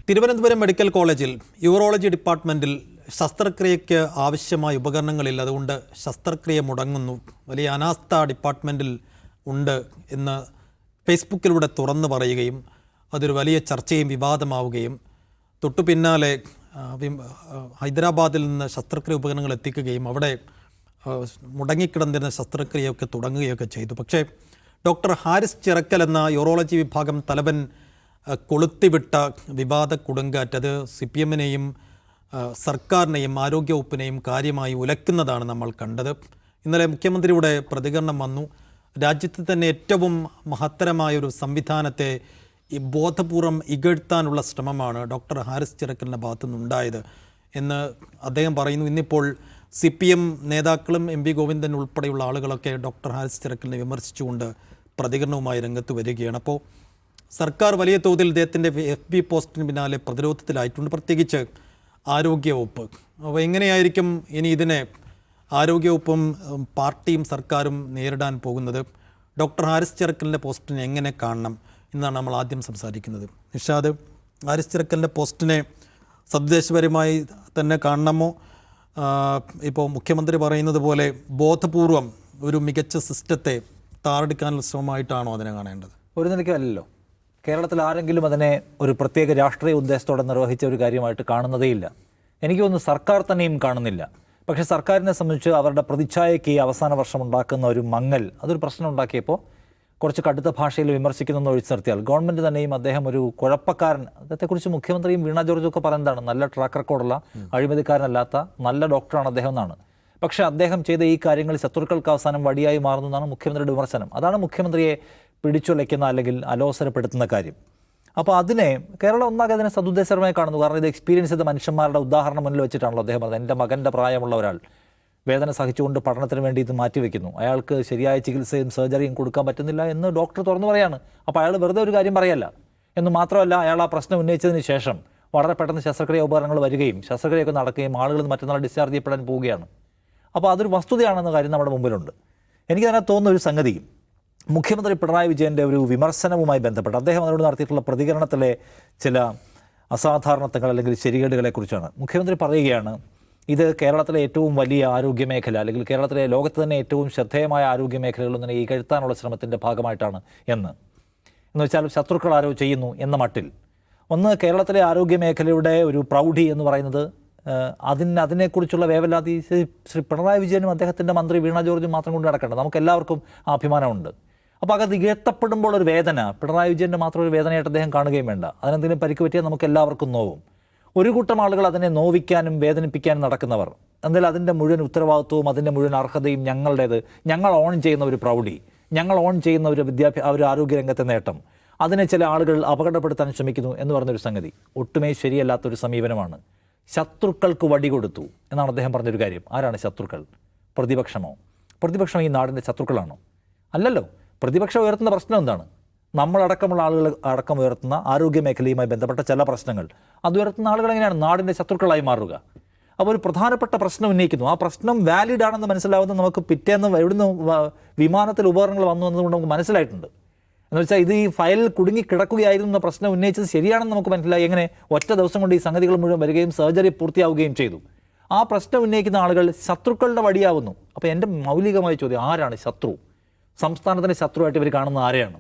Thiruvananthapuram medical കോളേജിൽ urology ഡിപ്പാർട്ട്മെൻറ്റിൽ ശസ്ത്രക്രിയയ്ക്ക് ആവശ്യമായ ഉപകരണങ്ങളില്ല, അതുകൊണ്ട് ശസ്ത്രക്രിയ മുടങ്ങുന്നു. വലിയ അനാസ്ഥ ഡിപ്പാർട്ട്മെൻറ്റിൽ ഉണ്ട് എന്ന് ഫേസ്ബുക്കിലൂടെ തുറന്നു പറയുകയും അതൊരു വലിയ ചർച്ചയും വിവാദമാവുകയും തൊട്ടു പിന്നാലെ ഹൈദരാബാദിൽ നിന്ന് ശസ്ത്രക്രിയ ഉപകരണങ്ങൾ എത്തിക്കുകയും അവിടെ മുടങ്ങിക്കിടന്നിരുന്ന ശസ്ത്രക്രിയയൊക്കെ തുടങ്ങുകയൊക്കെ ചെയ്തു. പക്ഷേ ഡോക്ടർ ഹാരിസ് ചിറക്കൽ എന്ന യൂറോളജി വിഭാഗം തലവൻ കൊളുത്തിവിട്ട വിവാദ കൊടുങ്കാറ്റ് അത് CPM-നെയും സർക്കാരിനെയും ആരോഗ്യവകുപ്പിനെയും കാര്യമായി ഉലക്കുന്നതാണ് നമ്മൾ കണ്ടത്. ഇന്നലെ മുഖ്യമന്ത്രിയുടെ പ്രതികരണം വന്നു. രാജ്യത്ത് തന്നെ ഏറ്റവും മഹത്തരമായൊരു സംവിധാനത്തെ ബോധപൂർവം ഇകഴ്ത്താനുള്ള ശ്രമമാണ് ഡോക്ടർ ഹാരിസ് ചിറക്കലിൻ്റെ ഭാഗത്തുനിന്നുണ്ടായത് എന്ന് അദ്ദേഹം പറയുന്നു. ഇന്നിപ്പോൾ CPM നേതാക്കളും MP ഗോവിന്ദൻ ഉൾപ്പെടെയുള്ള ആളുകളൊക്കെ ഡോക്ടർ ഹാരിസ് ചിറക്കലിനെ വിമർശിച്ചുകൊണ്ട് പ്രതികരണവുമായി രംഗത്ത് വരികയാണ്. അപ്പോൾ സർക്കാർ വലിയ തോതിൽ ഇദ്ദേഹത്തിൻ്റെ FB പോസ്റ്റിന് പിന്നാലെ പ്രതിരോധത്തിലായിട്ടുണ്ട്, പ്രത്യേകിച്ച് ആരോഗ്യവകുപ്പ്. അപ്പോൾ എങ്ങനെയായിരിക്കും ഇനി ഇതിനെ ആരോഗ്യവകുപ്പും പാർട്ടിയും സർക്കാരും നേരിടാൻ പോകുന്നത്? ഡോക്ടർ ഹാരിസ് ചിറക്കലിൻ്റെ പോസ്റ്റിനെ എങ്ങനെ കാണണം എന്നാണ് നമ്മൾ ആദ്യം സംസാരിക്കുന്നത്. നിഷാദ്, ഹാരിസ് ചിറക്കലിൻ്റെ പോസ്റ്റിനെ സദ്ദേശപരമായി തന്നെ കാണണമോ? ഇപ്പോൾ മുഖ്യമന്ത്രി പറയുന്നത് പോലെ ബോധപൂർവം ഒരു മികച്ച സിസ്റ്റത്തെ താറടിക്കാനുള്ള ശ്രമമായിട്ടാണോ അതിനെ കാണേണ്ടത്? ഒരു നിലയ്ക്കല്ലോ. കേരളത്തിൽ ആരെങ്കിലും അതിനെ ഒരു പ്രത്യേക രാഷ്ട്രീയ ഉദ്ദേശത്തോടെ നിർവഹിച്ച ഒരു കാര്യമായിട്ട് കാണുന്നതേയില്ല. എനിക്ക് തോന്നുന്നു സർക്കാർ തന്നെയും കാണുന്നില്ല. പക്ഷേ സർക്കാരിനെ സംബന്ധിച്ച് അവരുടെ പ്രതിച്ഛായയ്ക്ക് ഈ അവസാന വർഷം ഉണ്ടാക്കുന്ന ഒരു മങ്ങൽ അതൊരു പ്രശ്നം ഉണ്ടാക്കിയപ്പോൾ കുറച്ച് കടുത്ത ഭാഷയിൽ വിമർശിക്കുന്നതെന്ന് ഒഴിച്ചു നിർത്തിയാൽ ഗവൺമെൻറ് തന്നെയും അദ്ദേഹം ഒരു കുഴപ്പക്കാരൻ, അദ്ദേഹത്തെക്കുറിച്ച് മുഖ്യമന്ത്രിയും വീണ ജോർജൊക്കെ പറയുന്നതാണ് നല്ല ട്രാക്ക് റെക്കോർഡുള്ള അഴിമതിക്കാരനല്ലാത്ത നല്ല ഡോക്ടറാണ് അദ്ദേഹം എന്നാണ്. പക്ഷേ അദ്ദേഹം ചെയ്ത ഈ കാര്യങ്ങൾ ശത്രുക്കൾക്ക് അവസാനം വടിയായി മാറുന്നതാണ് മുഖ്യമന്ത്രിയുടെ വിമർശനം. അതാണ് മുഖ്യമന്ത്രിയെ പിടിച്ചുലയ്ക്കുന്ന അല്ലെങ്കിൽ അലോസരപ്പെടുത്തുന്ന കാര്യം. അപ്പോൾ അതിനെ കേരളം ഒന്നാകെ അതിനെ സദുദ്ദേശപരമായി കാണുന്നു. കാരണം ഇത് എക്സ്പീരിയൻസ് ചെയ്ത മനുഷ്യന്മാരുടെ ഉദാഹരണം മുന്നിൽ വെച്ചിട്ടാണല്ലോ അദ്ദേഹം പറഞ്ഞത്. എൻ്റെ മകൻ്റെ പ്രായമുള്ള ഒരാൾ വേദന സഹിച്ചുകൊണ്ട് പഠനത്തിന് വേണ്ടി ഇത് മാറ്റിവെക്കുന്നു, അയാൾക്ക് ശരിയായ ചികിത്സയും സർജറിയും കൊടുക്കാൻ പറ്റുന്നില്ല എന്ന് ഡോക്ടർ തുറന്നു പറയാണ്. അപ്പോൾ അയാൾ വെറുതെ ഒരു കാര്യം പറയല്ല എന്ന് മാത്രമല്ല, അയാൾ ആ പ്രശ്നം ഉന്നയിച്ചതിന് ശേഷം വളരെ പെട്ടെന്ന് ശസ്ത്രക്രിയ ഉപകരണങ്ങൾ വരികയും ശസ്ത്രക്രിയയൊക്കെ നടക്കുകയും ആളുകൾ മറ്റന്നാൾ ഡിസ്ചാർജ് ചെയ്യപ്പെടാൻ പോവുകയാണ്. അപ്പോൾ അതൊരു വസ്തുതയാണെന്ന കാര്യം നമ്മുടെ മുമ്പിലുണ്ട്. എനിക്കതിനകത്ത് തോന്നുന്ന ഒരു സംഗതി മുഖ്യമന്ത്രി പിണറായി വിജയൻ്റെ ഒരു വിമർശനവുമായി ബന്ധപ്പെട്ട് അദ്ദേഹം അതിനോട് നടത്തിയിട്ടുള്ള പ്രതികരണത്തിലെ ചില അസാധാരണത്വങ്ങൾ അല്ലെങ്കിൽ ശരികേടുകളെക്കുറിച്ചാണ്. മുഖ്യമന്ത്രി പറയുകയാണ്, ഇത് കേരളത്തിലെ ഏറ്റവും വലിയ ആരോഗ്യമേഖല അല്ലെങ്കിൽ കേരളത്തിലെ ലോകത്ത് തന്നെ ഏറ്റവും ശ്രദ്ധേയമായ ആരോഗ്യമേഖലകളൊന്നിനെ ഇകഴ്ത്താനുള്ള ശ്രമത്തിൻ്റെ ഭാഗമായിട്ടാണ് എന്ന് വെച്ചാൽ ശത്രുക്കൾ ആരോ ചെയ്യുന്നു എന്ന മട്ടിൽ. ഒന്ന്, കേരളത്തിലെ ആരോഗ്യമേഖലയുടെ ഒരു പ്രൗഢി എന്ന് പറയുന്നത് അതിനെക്കുറിച്ചുള്ള വേവലാതി ശ്രീ പിണറായി വിജയനും അദ്ദേഹത്തിൻ്റെ മന്ത്രി വീണ ജോർജും മാത്രം കൊണ്ട് നടക്കേണ്ടത്, നമുക്കെല്ലാവർക്കും ആ അഭിമാനമുണ്ട്. അപ്പോൾ അത് ഇകഴ്ത്തപ്പെടുമ്പോൾ ഒരു വേദന പിണറായി വിജയൻ്റെ മാത്രം ഒരു വേദനയായിട്ട് അദ്ദേഹം കാണുകയും വേണ്ട. അതിനെന്തെങ്കിലും പരിക്ക് പറ്റിയാൽ നമുക്ക് എല്ലാവർക്കും നോവും. ഒരു കൂട്ടം ആളുകൾ അതിനെ നോവിക്കാനും വേദനിപ്പിക്കാനും നടക്കുന്നവർ, എന്തായാലും അതിൻ്റെ മുഴുവൻ ഉത്തരവാദിത്വവും അതിൻ്റെ മുഴുവൻ അർഹതയും ഞങ്ങളുടേത്. ഞങ്ങൾ ഓൺ ചെയ്യുന്ന ഒരു പ്രൗഢി, ഞങ്ങൾ ഓൺ ചെയ്യുന്ന ഒരു ഒരു ആരോഗ്യരംഗത്തെ നേട്ടം, അതിനെ ചില ആളുകൾ അപകടപ്പെടുത്താൻ ശ്രമിക്കുന്നു എന്ന് പറഞ്ഞൊരു സംഗതി ഒട്ടുമേ ശരിയല്ലാത്തൊരു സമീപനമാണ്. ശത്രുക്കൾക്ക് വടി കൊടുത്തു എന്നാണ് അദ്ദേഹം പറഞ്ഞൊരു കാര്യം. ആരാണ് ശത്രുക്കൾ? പ്രതിപക്ഷമോ? പ്രതിപക്ഷം ഈ നാടിൻ്റെ ശത്രുക്കളാണോ? അല്ലല്ലോ. പ്രതിപക്ഷം ഉയർത്തുന്ന പ്രശ്നം എന്താണ്? നമ്മളടക്കമുള്ള ആളുകൾ അടക്കം ഉയർത്തുന്ന ആരോഗ്യ മേഖലയുമായി ബന്ധപ്പെട്ട ചില പ്രശ്നങ്ങൾ അത് ഉയർത്തുന്ന ആളുകൾ എങ്ങനെയാണ് നാടിൻ്റെ ശത്രുക്കളായി മാറുക? അപ്പോൾ ഒരു പ്രധാനപ്പെട്ട പ്രശ്നം ഉന്നയിക്കുന്നു, ആ പ്രശ്നം വാലിഡ് ആണെന്ന് മനസ്സിലാവുന്ന നമുക്ക് പിറ്റേന്ന് എവിടുന്ന് വിമാനത്തിൽ ഉപകരണങ്ങൾ വന്നു എന്നതുകൊണ്ട് നമുക്ക് മനസ്സിലായിട്ടുണ്ട്. എന്ന് വെച്ചാൽ ഇത് ഈ ഫയലിൽ കുടുങ്ങി കിടക്കുകയായിരുന്നു എന്ന പ്രശ്നം ഉന്നയിച്ചത് ശരിയാണെന്ന് നമുക്ക് മനസ്സിലായി. എങ്ങനെ ഒറ്റ ദിവസം കൊണ്ട് ഈ സംഗതികൾ മുഴുവൻ വരികയും സർജറി പൂർത്തിയാവുകയും ചെയ്തു. ആ പ്രശ്നം ഉന്നയിക്കുന്ന ആളുകൾ ശത്രുക്കളുടെ വടിയാവുന്നു. അപ്പോൾ എൻ്റെ മൗലികമായ ചോദ്യം, ആരാണ് ശത്രു? സംസ്ഥാനത്തിൻ്റെ ശത്രുവായിട്ട് ഇവർ കാണുന്ന ആരെയാണ്?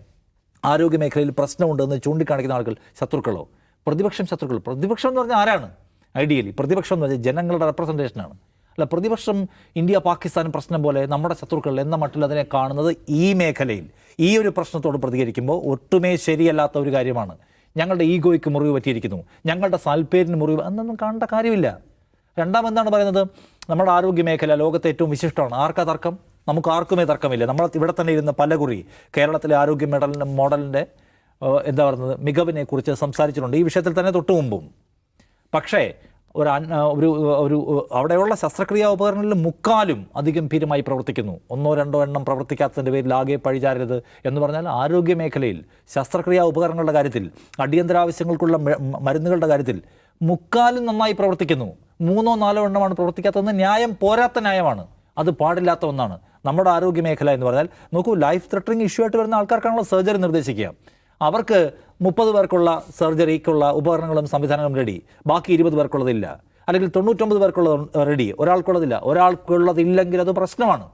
ആരോഗ്യമേഖലയിൽ പ്രശ്നമുണ്ടെന്ന് ചൂണ്ടിക്കാണിക്കുന്ന ആളുകൾ ശത്രുക്കളോ? പ്രതിപക്ഷം ശത്രുക്കൾ? പ്രതിപക്ഷം എന്ന് പറഞ്ഞാൽ ആരാണ്? ഐഡിയലി പ്രതിപക്ഷം എന്ന് പറഞ്ഞാൽ ജനങ്ങളുടെ റെപ്രസെൻറ്റേഷനാണ്. അല്ല, പ്രതിപക്ഷം ഇന്ത്യ പാകിസ്ഥാൻ പ്രശ്നം പോലെ നമ്മുടെ ശത്രുക്കൾ എന്ന മട്ടിൽ അതിനെ കാണുന്നത് ഈ മേഖലയിൽ ഈ ഒരു പ്രശ്നത്തോട് പ്രതികരിക്കുമ്പോൾ ഒട്ടുമേ ശരിയല്ലാത്ത ഒരു കാര്യമാണ്. ഞങ്ങളുടെ ഈഗോയ്ക്ക് മുറിവ് പറ്റിയിരിക്കുന്നു, ഞങ്ങളുടെ സാൽപ്പേരിന് മുറിവ് എന്നൊന്നും കാണേണ്ട കാര്യമില്ല. രണ്ടാമെന്താണ് പറയുന്നത്, നമ്മുടെ ആരോഗ്യ മേഖല ലോകത്തെ ഏറ്റവും വിശിഷ്ടമാണ്. ആർക്കാ തർക്കം? നമുക്ക് ആർക്കുമേ തർക്കമില്ല. നമ്മൾ ഇവിടെ തന്നെ ഇരുന്ന് പലകുറി കേരളത്തിലെ ആരോഗ്യ മോഡലിൻ്റെ എന്താ പറയുന്നത് മികവിനെക്കുറിച്ച് സംസാരിച്ചിട്ടുണ്ട്, ഈ വിഷയത്തിൽ തന്നെ തൊട്ടു മുമ്പും. പക്ഷേ ഒരു അവിടെയുള്ള ശസ്ത്രക്രിയാ ഉപകരണങ്ങളിൽ മുക്കാലും അതിഗംഭീരമായി പ്രവർത്തിക്കുന്നു. ഒന്നോ രണ്ടോ എണ്ണം പ്രവർത്തിക്കാത്തതിൻ്റെ പേരിൽ ആകെ പഴിചാരരുത് എന്ന് പറഞ്ഞാൽ ആരോഗ്യ മേഖലയിൽ ശസ്ത്രക്രിയാ ഉപകരണങ്ങളുടെ കാര്യത്തിൽ, അടിയന്തരാവശ്യങ്ങൾക്കുള്ള മരുന്നുകളുടെ കാര്യത്തിൽ മുക്കാലും നന്നായി പ്രവർത്തിക്കുന്നു. 3-4 എണ്ണമാണ് പ്രവർത്തിക്കാത്തതെന്ന് ന്യായം പോരാത്ത ന്യായമാണ്. അത് പാടില്ലാത്ത ഒന്നാണ്. നമ്മുടെ ആരോഗ്യ മേഖല എന്ന് പറഞ്ഞാൽ നോക്കൂ, ലൈഫ് ത്രെട്ടനിങ് ഇഷ്യൂ ആയിട്ട് വരുന്ന ആൾക്കാർക്കാണല്ലോ സർജറി നിർദ്ദേശിക്കുക. അവർക്ക് 30 പേർക്കുള്ള സർജറിക്കുള്ള ഉപകരണങ്ങളും സംവിധാനങ്ങളും റെഡി, ബാക്കി 20 പേർക്കുള്ളതില്ല. അല്ലെങ്കിൽ 99 പേർക്കുള്ളത് റെഡി, ഒരാൾക്കുള്ളതില്ല. ഒരാൾക്കുള്ളതില്ലെങ്കിൽ അത് പ്രശ്നമാണ്,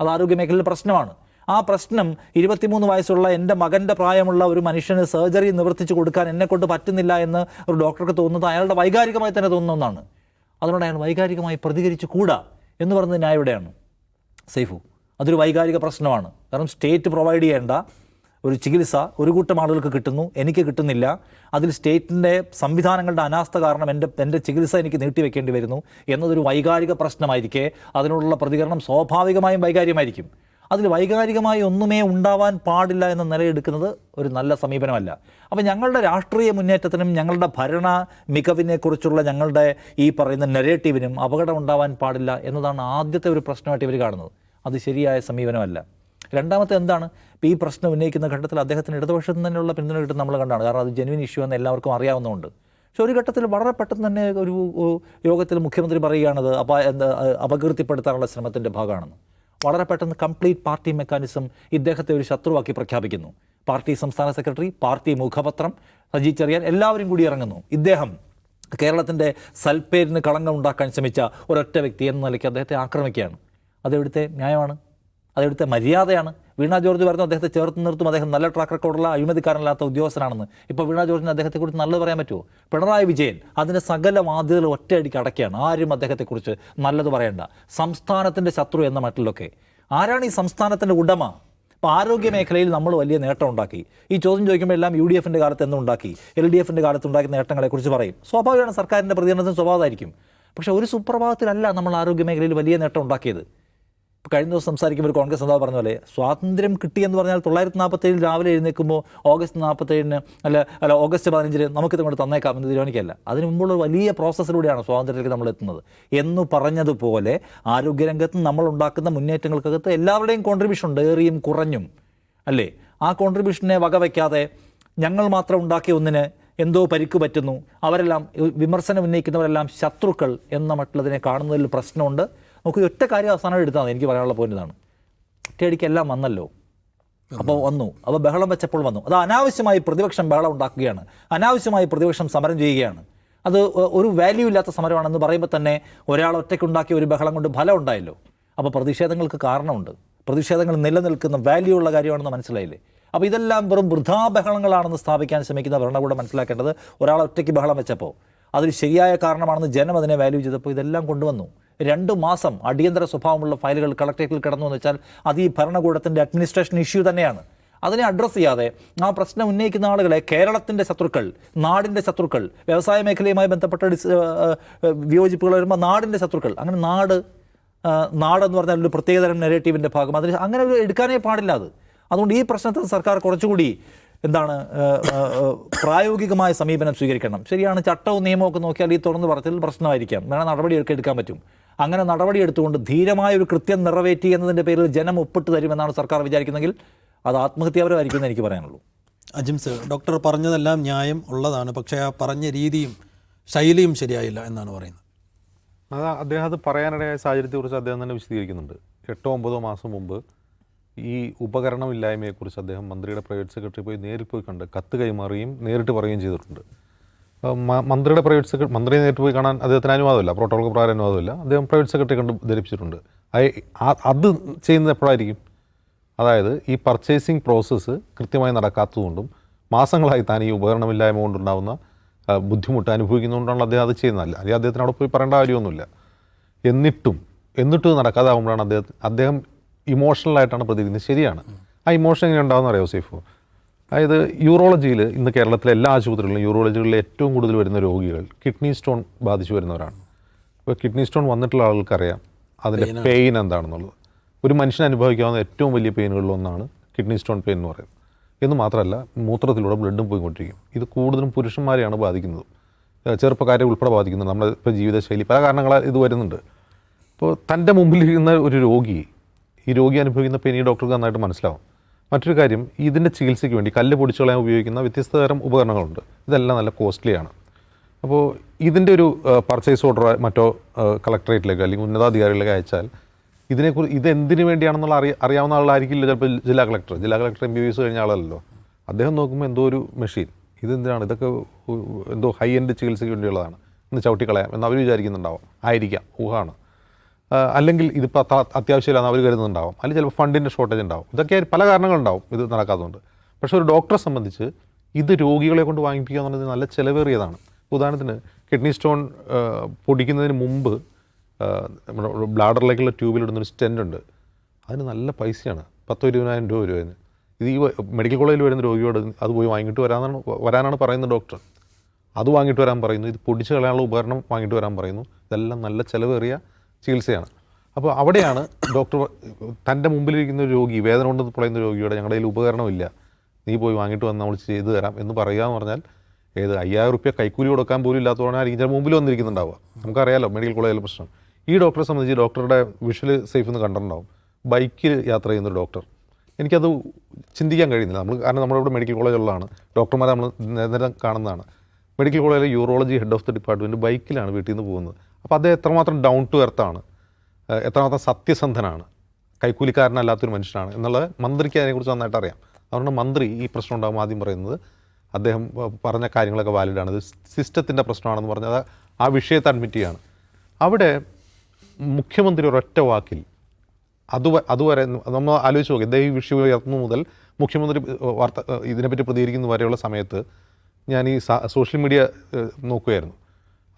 അത് ആരോഗ്യ മേഖലയിൽ പ്രശ്നമാണ്. ആ പ്രശ്നം 23 വയസ്സുള്ള എൻ്റെ മകൻ്റെ പ്രായമുള്ള ഒരു മനുഷ്യന് സർജറി നിവർത്തിച്ച് കൊടുക്കാൻ എന്നെക്കൊണ്ട് പറ്റുന്നില്ല എന്ന് ഒരു ഡോക്ടർക്ക് തോന്നുന്നത് അയാളുടെ വൈകാരികമായി തന്നെ തോന്നുന്ന ഒന്നാണ്. അതുകൊണ്ട് അയാൾ വൈകാരികമായി പ്രതികരിച്ചു കൂടാ എന്ന് പറയുന്നത് ഞാൻ എവിടെയാണ് സൈഫു? അതൊരു വൈകാരിക പ്രശ്നമാണ്. കാരണം സ്റ്റേറ്റ് പ്രൊവൈഡ് ചെയ്യേണ്ട ഒരു ചികിത്സ ഒരു കൂട്ടം ആളുകൾക്ക് കിട്ടുന്നു, എനിക്ക് കിട്ടുന്നില്ല. അതിൽ സ്റ്റേറ്റിൻ്റെ സംവിധാനങ്ങളുടെ അനാസ്ഥ കാരണം എൻ്റെ ചികിത്സ എനിക്ക് നീട്ടിവെക്കേണ്ടി വരുന്നു എന്നതൊരു വൈകാരിക പ്രശ്നമായിരിക്കെ അതിനോടുള്ള പ്രതികരണം സ്വാഭാവികമായും വൈകാരികമായിരിക്കും. അതിൽ വൈകാരികമായി ഒന്നുമേ ഉണ്ടാവാൻ പാടില്ല എന്ന നിലയെടുക്കുന്നത് ഒരു നല്ല സമീപനമല്ല. അപ്പോൾ ഞങ്ങളുടെ രാഷ്ട്രീയ മുന്നേറ്റത്തിനും ഞങ്ങളുടെ ഭരണ മികവിനെക്കുറിച്ചുള്ള ഞങ്ങളുടെ ഈ പറയുന്ന നെറേറ്റീവിനും അപകടം ഉണ്ടാവാൻ പാടില്ല എന്നതാണ് ആദ്യത്തെ ഒരു പ്രശ്നമായിട്ട് ഇവർ കാണുന്നത്. അത് ശരിയായ സമീപനമല്ല. രണ്ടാമത്തെ എന്താണ്, ഇപ്പോൾ ഈ പ്രശ്നം ഉന്നയിക്കുന്ന ഘട്ടത്തിൽ അദ്ദേഹത്തിന് ഇടതുപക്ഷത്തിൽ തന്നെയുള്ള പിന്തുണ കിട്ടുന്നത് നമ്മൾ കണ്ടാണ്. കാരണം അത് ജെനുവിൻ ഇഷ്യൂ എന്ന് എല്ലാവർക്കും അറിയാവുന്നതുകൊണ്ട്. പക്ഷെ ഒരു ഘട്ടത്തിൽ വളരെ പെട്ടെന്ന് തന്നെ ഒരു യോഗത്തിൽ മുഖ്യമന്ത്രി പറയുകയാണത് അപകീർത്തിപ്പെടുത്താനുള്ള ശ്രമത്തിൻ്റെ ഭാഗമാണെന്ന്. വളരെ പെട്ടെന്ന് കംപ്ലീറ്റ് പാർട്ടി മെക്കാനിസം ഇദ്ദേഹത്തെ ഒരു ശത്രുവാക്കി പ്രഖ്യാപിക്കുന്നു. പാർട്ടി സംസ്ഥാന സെക്രട്ടറി, പാർട്ടി മുഖപത്രം, സജി ചെറിയാൻ എല്ലാവരും കൂടി ഇറങ്ങുന്നു. ഇദ്ദേഹം കേരളത്തിൻ്റെ സൽപ്പേരിന് കളങ്കം ഉണ്ടാക്കാൻ ശ്രമിച്ച ഒരൊറ്റ വ്യക്തി എന്ന നിലയ്ക്ക് അദ്ദേഹത്തെ ആക്രമിക്കുകയാണ്. അതെവിടുത്തെ ന്യായമാണ്? അതെവിടുത്തെ മര്യാദയാണ്? വീണ ജോർജ് പറഞ്ഞു അദ്ദേഹത്തെ ചേർത്ത് നിർത്തും, അദ്ദേഹം നല്ല ട്രാക്ക് റെക്കോർഡുള്ള അഴിമതിക്കാരനല്ലാത്ത ഉദ്യോഗസ്ഥനാണെന്ന്. ഇപ്പോൾ വീണ ജോർജിന് അദ്ദേഹത്തെക്കുറിച്ച് നല്ലത് പറയാൻ പറ്റുമോ? പിണറായി വിജയൻ അതിൻ്റെ സകല വാദ്യതകൾ ഒറ്റയടിക്ക് അടയ്ക്കുകയാണ്. ആരും അദ്ദേഹത്തെക്കുറിച്ച് നല്ലത് പറയേണ്ട. സംസ്ഥാനത്തിൻ്റെ ശത്രു എന്ന മട്ടിലൊക്കെ. ആരാണ് ഈ സംസ്ഥാനത്തിൻ്റെ ഉടമ? അപ്പോൾ ആരോഗ്യ മേഖലയിൽ നമ്മൾ വലിയ നേട്ടം ഉണ്ടാക്കി. ഈ ചോദ്യം ചോദിക്കുമ്പോൾ എല്ലാം UDF-ൻ്റെ കാലത്ത് എന്തുണ്ടാക്കി, LDF-ൻ്റെ കാലത്ത് ഉണ്ടാക്കിയ നേട്ടങ്ങളെക്കുറിച്ച് പറയും. സ്വാഭാവികമാണ്, സർക്കാരിൻ്റെ പ്രതികരണത്തിന് സ്വഭാവമായിരിക്കും. പക്ഷേ ഒരു സുപ്രഭാതത്തിലല്ല നമ്മൾ ആരോഗ്യ മേഖലയിൽ വലിയ നേട്ടം ഉണ്ടാക്കിയത്. ഇപ്പോൾ കഴിഞ്ഞ ദിവസം സംസാരിക്കുമ്പോൾ ഒരു കോൺഗ്രസ് നേതാവ് പറഞ്ഞ പോലെ സ്വാതന്ത്ര്യം കിട്ടിയെന്ന് പറഞ്ഞാൽ 947 രാവിലെ എഴുന്നേൽക്കുമ്പോൾ ഓഗസ്റ്റ് 47 അല്ല ഓഗസ്റ്റ് 15 നമുക്കിത് കൊണ്ട് തന്നേക്കാം എന്ന് തീരുമാനിക്കല്ല. അതിന് മുമ്പുള്ള വലിയ പ്രോസസ്സിലൂടെയാണ് സ്വാതന്ത്ര്യത്തിലേക്ക് നമ്മൾ എത്തുന്നത്. എന്ന് പറഞ്ഞതുപോലെ ആരോഗ്യരംഗത്ത് നമ്മൾ ഉണ്ടാക്കുന്ന മുന്നേറ്റങ്ങൾക്കകത്ത് എല്ലാവരുടെയും കോൺട്രിബ്യൂഷൻ ഉണ്ട്, ഏറിയും കുറഞ്ഞും അല്ലേ. ആ കോൺട്രിബ്യൂഷനെ വകവയ്ക്കാതെ ഞങ്ങൾ മാത്രം ഉണ്ടാക്കിയ ഒന്നിന് എന്തോ പരിക്ക് പറ്റുന്നു, അവരെല്ലാം വിമർശനം ഉന്നയിക്കുന്നവരെല്ലാം ശത്രുക്കൾ എന്ന മറ്റുള്ളതിനെ കാണുന്നതിൽ പ്രശ്നമുണ്ട്. നമുക്ക് ഒറ്റ കാര്യം അവസാനം എടുത്താൽ എനിക്ക് പറയാനുള്ള പോയിന്റ് ഇതാണ്. ഒറ്റയടിക്കെല്ലാം വന്നല്ലോ, അപ്പോൾ വന്നു, അപ്പോൾ ബഹളം വെച്ചപ്പോൾ വന്നു. അത് അനാവശ്യമായി പ്രതിപക്ഷം ബഹളം ഉണ്ടാക്കുകയാണ്, അനാവശ്യമായി പ്രതിപക്ഷം സമരം ചെയ്യുകയാണ്. അത് ഒരു വാല്യൂ ഇല്ലാത്ത സമരമാണെന്ന് പറയുമ്പോൾ തന്നെ ഒരാൾ ഒറ്റയ്ക്കുണ്ടാക്കിയ ഒരു ബഹളം കൊണ്ട് ഫലം ഉണ്ടായല്ലോ. അപ്പോൾ പ്രതിഷേധങ്ങൾക്ക് കാരണമുണ്ട്, പ്രതിഷേധങ്ങൾ നിലനിൽക്കുന്ന വാല്യൂ ഉള്ള കാര്യമാണെന്ന് മനസ്സിലായില്ലേ. അപ്പോൾ ഇതെല്ലാം വെറും വൃഥാബഹളങ്ങളാണെന്ന് സ്ഥാപിക്കാൻ ശ്രമിക്കുന്ന ഭരണകൂടം മനസ്സിലാക്കേണ്ടത് ഒരാൾ ഒറ്റയ്ക്ക് ബഹളം വെച്ചപ്പോൾ അതൊരു ശരിയായ കാരണമാണെന്ന് ജനം അതിനെ വാല്യൂ ചെയ്തപ്പോൾ ഇതെല്ലാം കൊണ്ടുവന്നു. 2 മാസം അടിയന്തര സ്വഭാവമുള്ള ഫയലുകൾ കളക്ടറേറ്റിൽ കിടന്നു എന്ന് വെച്ചാൽ അത് ഈ ഭരണകൂടത്തിൻ്റെ അഡ്മിനിസ്ട്രേഷൻ ഇഷ്യൂ തന്നെയാണ്. അതിനെ അഡ്രസ്സ് ചെയ്യാതെ ആ പ്രശ്നം ഉന്നയിക്കുന്ന ആളുകളെ കേരളത്തിൻ്റെ ശത്രുക്കൾ, നാടിൻ്റെ ശത്രുക്കൾ, വ്യവസായ മേഖലയുമായി ബന്ധപ്പെട്ട വിയോജിപ്പുകൾ വരുമ്പോൾ നാടിൻ്റെ ശത്രുക്കൾ, അങ്ങനെ നാടെന്ന് പറഞ്ഞാൽ ഒരു പ്രത്യേകതരം നെറേറ്റീവിൻ്റെ ഭാഗം, അതിന് അങ്ങനെ എടുക്കാനേ പാടില്ല അത്. അതുകൊണ്ട് ഈ പ്രശ്നത്തിൽ സർക്കാർ കുറച്ചുകൂടി പ്രായോഗികമായ സമീപനം സ്വീകരിക്കണം. ശരിയാണ്, ചട്ടവും നിയമവും ഒക്കെ നോക്കിയാൽ ഈ തുറന്നു പറച്ചിൽ പ്രശ്നമായിരിക്കാം, വേണം നടപടിയൊക്കെ എടുക്കാൻ പറ്റും. അങ്ങനെ നടപടിയെടുത്തുകൊണ്ട് ധീരമായ ഒരു കൃത്യം നിറവേറ്റി എന്നതിൻ്റെ പേരിൽ ജനം ഒപ്പിട്ട് തരുമെന്നാണ് സർക്കാർ വിചാരിക്കുന്നതെങ്കിൽ അത് ആത്മഹത്യാപരമായിരിക്കും എന്ന് എനിക്ക് പറയാനുള്ളൂ. അജിംസ്, ഡോക്ടർ പറഞ്ഞതെല്ലാം ന്യായം ഉള്ളതാണ്, പക്ഷേ ആ പറഞ്ഞ രീതിയും ശൈലിയും ശരിയായില്ല എന്നാണ് പറയുന്നത്. അത് അദ്ദേഹം അത് പറയാനിടയായ സാഹചര്യത്തെക്കുറിച്ച് അദ്ദേഹം തന്നെ വിശദീകരിക്കുന്നുണ്ട്. 8-9 മാസം മുമ്പ് ഈ ഉപകരണമില്ലായ്മയെക്കുറിച്ച് അദ്ദേഹം മന്ത്രിയുടെ പ്രൈവറ്റ് സെക്രട്ടറി പോയി നേരിൽ പോയി കണ്ട് കത്ത് കൈമാറുകയും നേരിട്ട് പറയുകയും ചെയ്തിട്ടുണ്ട്. മന്ത്രിയുടെ മന്ത്രിയെ നേരിട്ട് പോയി കാണാൻ അദ്ദേഹത്തിന് അനുവാദമില്ല, പ്രോട്ടോകോൾ പ്രകാരം അനുവാദമില്ല. അദ്ദേഹം പ്രൈവറ്റ് സെക്രട്ടറി കണ്ട് ധരിപ്പിച്ചിട്ടുണ്ട്. അത് ചെയ്യുന്നത് എപ്പോഴായിരിക്കും? അതായത് ഈ പർച്ചേസിങ് പ്രോസസ്സ് കൃത്യമായി നടക്കാത്തതുകൊണ്ടും മാസങ്ങളായി താൻ ഈ ഉപകരണമില്ലായ്മ കൊണ്ടുണ്ടാകുന്ന ബുദ്ധിമുട്ട് അനുഭവിക്കുന്നതുകൊണ്ടാണ് അദ്ദേഹം അത് ചെയ്യുന്നതല്ല. അല്ലെങ്കിൽ അദ്ദേഹത്തിന് അവിടെ പോയി പറയേണ്ട കാര്യമൊന്നുമില്ല. എന്നിട്ടും നടക്കാതാവുമ്പോഴാണ് അദ്ദേഹം ഇമോഷണലായിട്ടാണ് പ്രതികരിക്കുന്നത്. ശരിയാണ്, ആ ഇമോഷൻ എങ്ങനെ ഉണ്ടാകുന്ന അറിയാമോ സേഫു? അതായത് യൂറോളജിയിൽ ഇന്ന് കേരളത്തിലെ എല്ലാ ആശുപത്രികളിലും യൂറോളജികളിൽ ഏറ്റവും കൂടുതൽ വരുന്ന രോഗികൾ കിഡ്നി സ്റ്റോൺ ബാധിച്ചു വരുന്നവരാണ്. ഇപ്പോൾ കിഡ്നി സ്റ്റോൺ വന്നിട്ടുള്ള ആൾക്കറിയാം അതിൻ്റെ പെയിൻ എന്താണെന്നുള്ളത്. ഒരു മനുഷ്യൻ അനുഭവിക്കാവുന്ന ഏറ്റവും വലിയ പെയിനുകളിലൊന്നാണ് കിഡ്നി സ്റ്റോൺ പെയിൻ എന്ന് പറയുന്നത്. എന്ന് മാത്രമല്ല, മൂത്രത്തിലൂടെ ബ്ലഡും പോയിക്കൊണ്ടിരിക്കും. ഇത് കൂടുതലും പുരുഷന്മാരെയാണ് ബാധിക്കുന്നത്, ചെറുപ്പക്കാരെ ഉൾപ്പെടെ ബാധിക്കുന്നത്. നമ്മുടെ ഇപ്പോൾ ജീവിതശൈലി പല കാരണങ്ങളാൽ ഇത് വരുന്നുണ്ട്. അപ്പോൾ തൻ്റെ മുമ്പിലിരിക്കുന്ന ഒരു ഈ രോഗി അനുഭവിക്കുന്ന പെയിൻ ഈ ഡോക്ടർക്ക് നന്നായിട്ട് മനസ്സിലാവും. മറ്റൊരു കാര്യം, ഇതിൻ്റെ ചികിത്സയ്ക്ക് വേണ്ടി കല്ല് പൊടിച്ചു കളയാൻ ഉപയോഗിക്കുന്ന വ്യത്യസ്ത തരം ഉപകരണങ്ങളുണ്ട്. ഇതെല്ലാം നല്ല കോസ്റ്റ്ലിയാണ്. അപ്പോൾ ഇതിൻ്റെ ഒരു പർച്ചേസ് ഓർഡർ മറ്റോ കളക്ടറേറ്റിലേക്ക് അല്ലെങ്കിൽ ഉന്നതാധികാരികളിലേക്ക് അയച്ചാൽ ഇതെന്തിനു വേണ്ടിയാണെന്നുള്ള അറിയാവുന്ന ആളായിരിക്കില്ല ചിലപ്പോൾ ജില്ലാ കളക്ടർ MBBS കഴിഞ്ഞ ആളല്ലോ. അദ്ദേഹം നോക്കുമ്പോൾ എന്തോ ഒരു മെഷീൻ ഇതെന്തിനാണ്, ഇതൊക്കെ എന്തോ ഹൈ എൻഡ് ചികിത്സയ്ക്ക് വേണ്ടിയുള്ളതാണ്, ഇന്ന് ചവിട്ടിക്കളയാം എന്ന് അവർ വിചാരിക്കുന്നുണ്ടാവും, ആയിരിക്കാം, ഊഹമാണ്. അല്ലെങ്കിൽ ഇതിപ്പോൾ അത്യാവശ്യമില്ലാന്ന് അവർ കരുതുന്നുണ്ടാവും, അല്ലെങ്കിൽ ചിലപ്പോൾ ഫണ്ടിൻ്റെ ഷോർട്ടേജ് ഉണ്ടാവും. ഇതൊക്കെ പല കാരണങ്ങളുണ്ടാവും ഇത് നടക്കാത്തതുകൊണ്ട്. പക്ഷേ ഒരു ഡോക്ടറെ സംബന്ധിച്ച് ഇത് രോഗികളെ കൊണ്ട് വാങ്ങിപ്പിക്കുക എന്നുള്ളത് നല്ല ചിലവേറിയതാണ്. ഉദാഹരണത്തിന് കിഡ്നി സ്റ്റോൺ പൊടിക്കുന്നതിന് മുമ്പ് നമ്മുടെ ബ്ലാഡറിലേക്കുള്ള ട്യൂബിലിടുന്നൊരു സ്റ്റെൻ്റ് ഉണ്ട്, അതിന് നല്ല പൈസയാണ്, 10-20,000 രൂപ വരുന്നതിന്. ഇത് ഈ മെഡിക്കൽ കോളേജിൽ വരുന്ന രോഗിയോട് അത് പോയി വാങ്ങിയിട്ട് വരാനാണ് പറയുന്നത് ഡോക്ടർ. അത് വാങ്ങിയിട്ട് വരാൻ പറയുന്നു, ഇത് പൊടിച്ച് കളയാനുള്ള ഉപകരണം വാങ്ങിയിട്ട് വരാൻ പറയുന്നു. ഇതെല്ലാം നല്ല ചിലവേറിയ ചികിത്സയാണ്. അപ്പോൾ അവിടെയാണ് ഡോക്ടർ തൻ്റെ മുമ്പിലിരിക്കുന്ന ഒരു രോഗി, വേദന കൊണ്ട് പറയുന്ന രോഗിയോട് ഞങ്ങളുടെ കയ്യിൽ ഉപകരണമില്ല, നീ പോയി വാങ്ങിയിട്ട് വന്ന് നമ്മൾ ചെയ്തു തരാം എന്ന് പറയുക എന്ന് പറഞ്ഞാൽ 5,000 രൂപ കൈക്കൂലി കൊടുക്കാൻ പോലും ഇല്ലാത്തതുകൊണ്ടായിരിക്കും ചില മുമ്പിൽ വന്നിരിക്കുന്നുണ്ടാവുക. നമുക്കറിയാലോ മെഡിക്കൽ കോളേജിലെ പ്രശ്നം. ഈ ഡോക്ടറെ സംബന്ധിച്ച് ഡോക്ടറുടെ വിഷ്വൽ സേഫ് എന്ന് കണ്ടിട്ടുണ്ടാവും, ബൈക്കിൽ യാത്ര ചെയ്യുന്നൊരു ഡോക്ടർ. എനിക്കത് ചിന്തിക്കാൻ കഴിയുന്നില്ല. കാരണം നമ്മളിവിടെ മെഡിക്കൽ കോളേജുള്ളതാണ്, ഡോക്ടർമാരെ നമ്മൾ നിരന്തരം കാണുന്നതാണ്. മെഡിക്കൽ കോളേജിലെ urology head of the department ബൈക്കിലാണ് വീട്ടിൽ നിന്ന് പോകുന്നത്. അപ്പോൾ അദ്ദേഹം എത്രമാത്രം ഡൗൺ ടു എർത്താണ്, എത്രമാത്രം സത്യസന്ധനാണ്, കൈക്കൂലിക്കാരനല്ലാത്തൊരു മനുഷ്യനാണ് എന്നുള്ളത് മന്ത്രിക്ക് അതിനെക്കുറിച്ച് നന്നായിട്ട് അറിയാം. അതുകൊണ്ട് മന്ത്രി ഈ പ്രശ്നം ഉണ്ടാകുമ്പോൾ ആദ്യം പറയുന്നത് അദ്ദേഹം പറഞ്ഞ കാര്യങ്ങളൊക്കെ വാലിഡാണ്, ഇത് സിസ്റ്റത്തിൻ്റെ പ്രശ്നമാണെന്ന് പറഞ്ഞത് ആ വിഷയത്തെ അഡ്മിറ്റ് ചെയ്യുകയാണ്. അവിടെ മുഖ്യമന്ത്രി ഒരൊറ്റ വാക്കിൽ അതുവരെ നമ്മൾ ആലോചിച്ച് നോക്കി, അദ്ദേഹം ഈ വിഷയം ഉയർത്തുന്നു മുതൽ മുഖ്യമന്ത്രി ഇതിനെപ്പറ്റി പ്രതികരിക്കുന്ന വരെയുള്ള സമയത്ത് ഞാൻ ഈ സോഷ്യൽ മീഡിയ നോക്കുകയായിരുന്നു.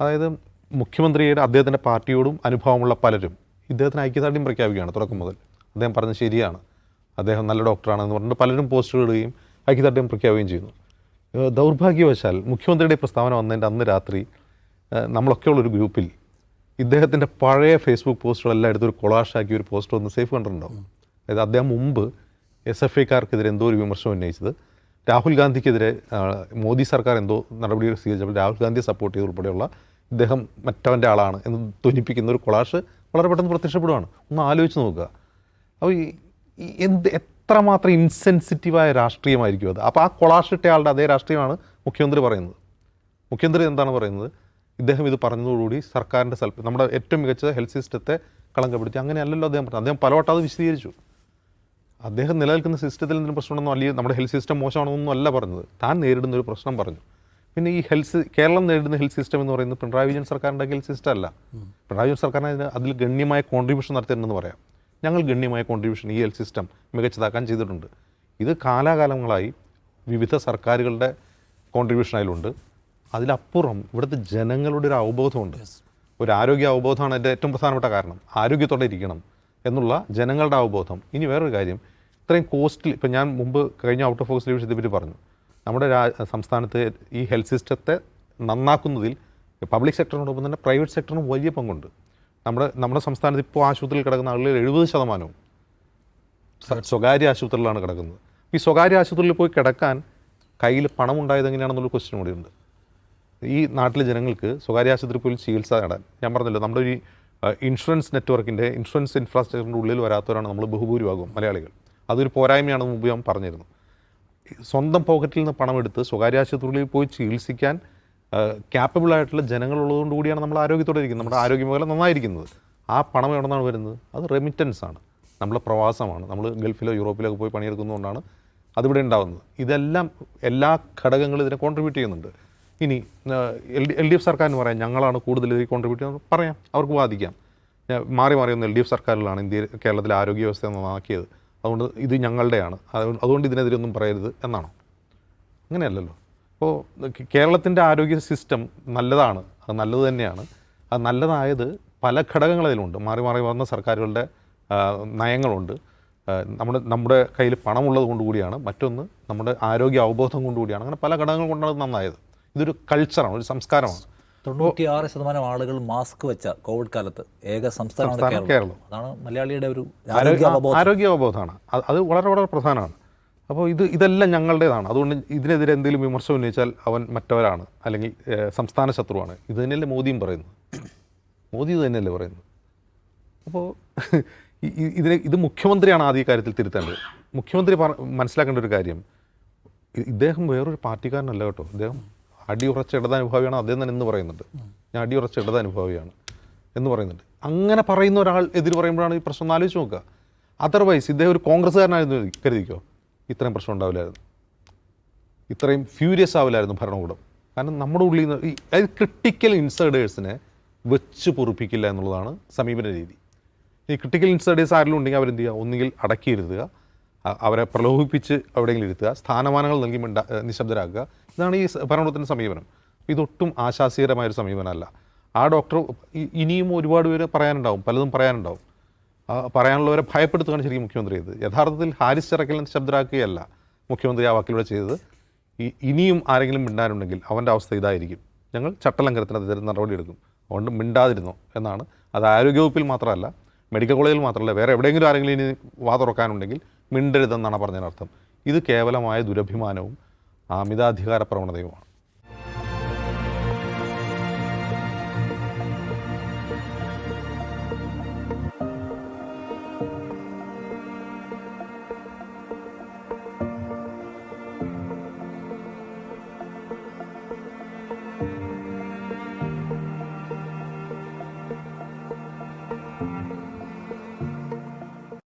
അതായത് മുഖ്യമന്ത്രിയുടെ അദ്ദേഹത്തിൻ്റെ പാർട്ടിയോടും അനുഭവമുള്ള പലരും ഇദ്ദേഹത്തിന് ഐക്യദാർഢ്യം പ്രഖ്യാപിക്കുകയാണ് തുടക്കം മുതൽ. അദ്ദേഹം പറഞ്ഞത് ശരിയാണ്, അദ്ദേഹം നല്ല ഡോക്ടറാണെന്ന് പറഞ്ഞിട്ട് പലരും പോസ്റ്റർ ഇടുകയും ഐക്യദാർഢ്യം പ്രഖ്യാപിക്കുകയും ചെയ്യുന്നു. ദൗർഭാഗ്യവശാൽ മുഖ്യമന്ത്രിയുടെ പ്രസ്താവന വന്നതിൻ്റെ അന്ന് രാത്രി നമ്മളൊക്കെയുള്ളൊരു ഗ്രൂപ്പിൽ ഇദ്ദേഹത്തിൻ്റെ പഴയ ഫേസ്ബുക്ക് പോസ്റ്റുകളെല്ലാം എടുത്തൊരു കൊളാഷാക്കി ഒരു പോസ്റ്റർ ഒന്ന് സേഫ് കണ്ടിട്ടുണ്ടാവും. അതായത് അദ്ദേഹം മുമ്പ് SFIക്കാർക്കെതിരെ എന്തോ ഒരു വിമർശനം ഉന്നയിച്ചത്, രാഹുൽ ഗാന്ധിക്കെതിരെ മോദി സർക്കാർ എന്തോ നടപടികൾ സ്വീകരിച്ചപ്പോൾ രാഹുൽ ഗാന്ധിയെ സപ്പോർട്ട് ചെയ്ത് ഉൾപ്പെടെയുള്ള ഇദ്ദേഹം മറ്റവൻ്റെ ആളാണ് എന്ന് ധ്വനിപ്പിക്കുന്ന ഒരു കൊളാഷ് വളരെ പെട്ടെന്ന് പ്രത്യക്ഷപ്പെടുകയാണ്. ഒന്ന് ആലോചിച്ച് നോക്കുക. അപ്പോൾ എത്രമാത്രം ഇൻസെൻസിറ്റീവായ രാഷ്ട്രീയമായിരിക്കും അത്. അപ്പോൾ ആ കൊളാഷിട്ട ആളുടെ അതേ രാഷ്ട്രീയമാണ് മുഖ്യമന്ത്രി പറയുന്നത്. മുഖ്യമന്ത്രി എന്താണ് പറയുന്നത്, ഇദ്ദേഹം ഇത് പറഞ്ഞതോടുകൂടി സർക്കാരിൻ്റെ നമ്മുടെ ഏറ്റവും മികച്ച ഹെൽത്ത് സിസ്റ്റത്തെ കളങ്കപ്പെടുത്തി. അങ്ങനെയല്ലല്ലോ അദ്ദേഹം പറഞ്ഞത്. അദ്ദേഹം പലവട്ടം അത് വിശദീകരിച്ചു. അദ്ദേഹം നിലനിൽക്കുന്ന സിസ്റ്റത്തിൽ എന്തെങ്കിലും പ്രശ്നമുണ്ടെന്നോ അല്ലെങ്കിൽ നമ്മുടെ ഹെൽത്ത് സിസ്റ്റം മോശമാണെന്നൊന്നും അല്ല പറഞ്ഞത്, താൻ നേരിടുന്ന ഒരു പ്രശ്നം പറഞ്ഞു. പിന്നെ ഈ കേരളം നേരിടുന്ന ഹെൽത്ത് സിസ്റ്റം എന്ന് പറയുന്നത് പിണറായി വിജയൻ സർക്കാരിൻ്റെ ഹെൽത്ത് സിസ്റ്റം അല്ല. പിണറായി വിജയൻ സർക്കാരിന് അതിൽ ഗണ്യമായ കോൺട്രിബ്യൂഷൻ നടത്തിയിട്ടുണ്ടെന്ന് പറയാം. ഞങ്ങൾ ഗണ്യമായ കോൺട്രിബ്യൂഷൻ ഈ ഹെൽത്ത് സിസ്റ്റം മികച്ചതാക്കാൻ ചെയ്തിട്ടുണ്ട്. ഇത് കാലാകാലങ്ങളായി വിവിധ സർക്കാരുകളുടെ കോൺട്രിബ്യൂഷൻ അതിലുണ്ട്. അതിലപ്പുറം ഇവിടുത്തെ ജനങ്ങളുടെ ഒരു അവബോധമുണ്ട്. ഒരു ആരോഗ്യ അവബോധമാണ് എൻ്റെ ഏറ്റവും പ്രധാനപ്പെട്ട കാരണം. ആരോഗ്യത്തോടെ ഇരിക്കണം എന്നുള്ള ജനങ്ങളുടെ അവബോധം. ഇനി വേറൊരു കാര്യം, ഇത്രയും കോസ്റ്റ്ലി, ഇപ്പം ഞാൻ മുമ്പ് കഴിഞ്ഞ ഔട്ട് ഓഫ് ഫോക്കസ് ഡിവിഷൻ ഇതേപ്പറ്റി പറഞ്ഞു, നമ്മുടെ സംസ്ഥാനത്ത് ഈ ഹെൽത്ത് സിസ്റ്റത്തെ നന്നാക്കുന്നതിൽ പബ്ലിക് സെക്ടറിനോടൊപ്പം തന്നെ പ്രൈവറ്റ് സെക്ടറിനും വലിയ പങ്കുണ്ട്. നമ്മുടെ സംസ്ഥാനത്ത് ഇപ്പോൾ ആശുപത്രിയിൽ കിടക്കുന്ന ആളുകളിൽ 70% സ്വകാര്യ ആശുപത്രിയിലാണ് കിടക്കുന്നത്. ഈ സ്വകാര്യ ആശുപത്രിയിൽ പോയി കിടക്കാൻ കയ്യിൽ പണം ഉണ്ടായത് എങ്ങനെയാണെന്നുള്ള ക്വസ്റ്റ്യൻ കൂടിയുണ്ട്. ഈ നാട്ടിലെ ജനങ്ങൾക്ക് സ്വകാര്യ ആശുപത്രി പോലും ചികിത്സ നേടാൻ, ഞാൻ പറഞ്ഞല്ലോ, നമ്മുടെ ഈ ഇൻഷുറൻസ് നെറ്റ്വർക്കിൻ്റെ ഇൻഷുറൻസ് ഇൻഫ്രാസ്ട്രക്ചറിൻ്റെ ഉള്ളിൽ വരാത്തവരാണ് നമ്മൾ ബഹുഭൂരിഭാഗവും മലയാളികൾ. അതൊരു പോരായ്മയാണെന്ന് മുമ്പ് ഞാൻ പറഞ്ഞിരുന്നു. സ്വന്തം പോക്കറ്റിൽ നിന്ന് പണമെടുത്ത് സ്വകാര്യ ആശുപത്രികളിൽ പോയി ചികിത്സിക്കാൻ ക്യാപ്പബിളായിട്ടുള്ള ജനങ്ങളുള്ളതുകൊണ്ട് കൂടിയാണ് നമ്മൾ ആരോഗ്യത്തോടെ ഇരിക്കുന്നത്, നമ്മുടെ ആരോഗ്യമേഖല നന്നായിരിക്കുന്നത്. ആ പണം എവിടെ നിന്നാണ് വരുന്നത്? അത് റെമിറ്റൻസ് ആണ്, നമ്മളെ പ്രവാസമാണ്. നമ്മൾ ഗൾഫിലോ യൂറോപ്പിലൊക്കെ പോയി പണിയെടുക്കുന്നതുകൊണ്ടാണ് അതിവിടെ ഉണ്ടാകുന്നത്. ഇതെല്ലാം എല്ലാ ഘടകങ്ങളും ഇതിനെ കോൺട്രിബ്യൂട്ട് ചെയ്യുന്നുണ്ട്. ഇനി LDF സർക്കാരിന് പറയാം ഞങ്ങളാണ് കൂടുതൽ ഇതിൽ കോൺട്രിബ്യൂട്ട് ചെയ്യുന്നത്, പറയാം, അവർക്ക് വാദിക്കാം. മാറി വന്ന LDF സർക്കാരിലാണ് കേരളത്തിലെ ആരോഗ്യ വ്യവസ്ഥ നന്നാക്കിയത്, അതുകൊണ്ട് ഇത് ഞങ്ങളുടെയാണ്, അതുകൊണ്ട് ഇതിനെതിരെ ഒന്നും പറയരുത് എന്നാണോ? അങ്ങനെയല്ലല്ലോ. അപ്പോൾ കേരളത്തിൻ്റെ ആരോഗ്യ സിസ്റ്റം നല്ലതാണ്, അത് നല്ലത് തന്നെയാണ്. അത് നല്ലതായത് പല ഘടകങ്ങളതിലുണ്ട്. മാറി വന്ന സർക്കാരുകളുടെ നയങ്ങളുണ്ട്. നമ്മുടെ കയ്യിൽ പണമുള്ളത് കൊണ്ടുകൂടിയാണ്. മറ്റൊന്ന് നമ്മുടെ ആരോഗ്യ അവബോധം കൊണ്ടുകൂടിയാണ്. അങ്ങനെ പല ഘടകങ്ങൾ കൊണ്ടാണ് നന്നായത്. ഇതൊരു കൾച്ചറാണ്, ഒരു സംസ്കാരമാണ്. 96% ആളുകൾ മാസ്ക് വെച്ച കോവിഡ് കാലത്ത് ഏക സംസ്ഥാനമാണ് കേരളം. അതാണ് മലയാളിയുടെ ഒരു ആരോഗ്യ അവബോധമാണ്. അത് വളരെ വളരെ പ്രധാനമാണ്. അപ്പോൾ ഇതെല്ലാം ഞങ്ങളുടേതാണ്. അതുകൊണ്ട് ഇതിനെതിരെ എന്തെങ്കിലും വിമർശനം ഉന്നയിച്ചാൽ അവൻ മറ്റവരാണ്, അല്ലെങ്കിൽ സംസ്ഥാന ശത്രുവാണ്. ഇത് തന്നെയല്ലേ മോദിയും പറയുന്നത്. മോദി ഇത് തന്നെയല്ലേ പറയുന്നത്. അപ്പോൾ ഇത് മുഖ്യമന്ത്രിയാണ് ആദ്യ കാര്യത്തിൽ തിരുത്തേണ്ടത്. മുഖ്യമന്ത്രി മനസ്സിലാക്കേണ്ട ഒരു കാര്യം, ഇദ്ദേഹം വേറൊരു പാർട്ടിക്കാരനല്ല കേട്ടോ. ഇദ്ദേഹം അടിയുറച്ച ഇടതാനുഭാവിയാണ്. അദ്ദേഹം തന്നെ എന്ന് പറയുന്നുണ്ട്, ഞാൻ അടിയുറച്ച ഇടതാനുഭാവിയാണ് എന്ന് പറയുന്നുണ്ട്. അങ്ങനെ പറയുന്ന ഒരാൾ എതിര് പറയുമ്പോഴാണ് ഈ പ്രശ്നം ഒന്ന് ആലോചിച്ച് നോക്കുക. അതർവൈസ് ഇദ്ദേഹം ഒരു കോൺഗ്രസ്സുകാരനായിരുന്നു കരുതിക്കോ, ഇത്രയും പ്രശ്നം ഉണ്ടാവില്ലായിരുന്നു. ഇത്രയും ഫ്യൂരിയസ് ആവില്ലായിരുന്നു ഭരണകൂടം. കാരണം നമ്മുടെ ഉള്ളിൽ നിന്ന് അതായത് ക്രിട്ടിക്കൽ ഇൻസൈഡേഴ്സിനെ വെച്ച് പൊറുപ്പിക്കില്ല എന്നുള്ളതാണ് സമീപന രീതി. ഈ ക്രിട്ടിക്കൽ ഇൻസൈഡേഴ്സ് ആരെങ്കിലും ഉണ്ടെങ്കിൽ അവരെന്ത് ചെയ്യുക, ഒന്നുകിൽ അടക്കിയിരുത്തുക, അവരെ പ്രലോഭിപ്പിച്ച് എവിടെയെങ്കിലും ഇരുത്തുക, സ്ഥാനമാനങ്ങൾ നൽകി നിശബ്ദരാക്കുക. ഇതാണ് ഈ ഭരണകൂടത്തിൻ്റെ സമീപനം. ഇതൊട്ടും ആശാസ്യകരമായൊരു സമീപനമല്ല. ആ ഡോക്ടർ ഇനിയും ഒരുപാട് പേര് പറയാനുണ്ടാവും, പലതും പറയാനുണ്ടാവും. പറയാനുള്ളവരെ ഭയപ്പെടുത്തുകയാണ് ശരിക്കും മുഖ്യമന്ത്രി ചെയ്തത്. യഥാർത്ഥത്തിൽ ഹാരിസ് ചിറക്കലിനെ നിശബ്ദരാക്കുകയല്ല മുഖ്യമന്ത്രി ആ വാക്കിലൂടെ ചെയ്തത്. ഇനിയും ആരെങ്കിലും മിണ്ടാനുണ്ടെങ്കിൽ അവൻ്റെ അവസ്ഥ ഇതായിരിക്കും, ഞങ്ങൾ ചട്ടലംഘനത്തിന് അതിന് നടപടിയെടുക്കും, അതുകൊണ്ട് മിണ്ടാതിരുന്നോ എന്നാണ്. അത് ആരോഗ്യവകുപ്പിൽ മാത്രമല്ല, മെഡിക്കൽ കോളേജിൽ മാത്രമല്ല, വേറെ എവിടെയെങ്കിലും ആരെങ്കിലും ഇനി വാ തുറക്കാനുണ്ടെങ്കിൽ മിണ്ടരുതെന്നാണ് പറഞ്ഞതിനർത്ഥം. ഇത് കേവലമായ ദുരഭിമാനവും അമിതാധികാര പ്രവണതയുമാണ്.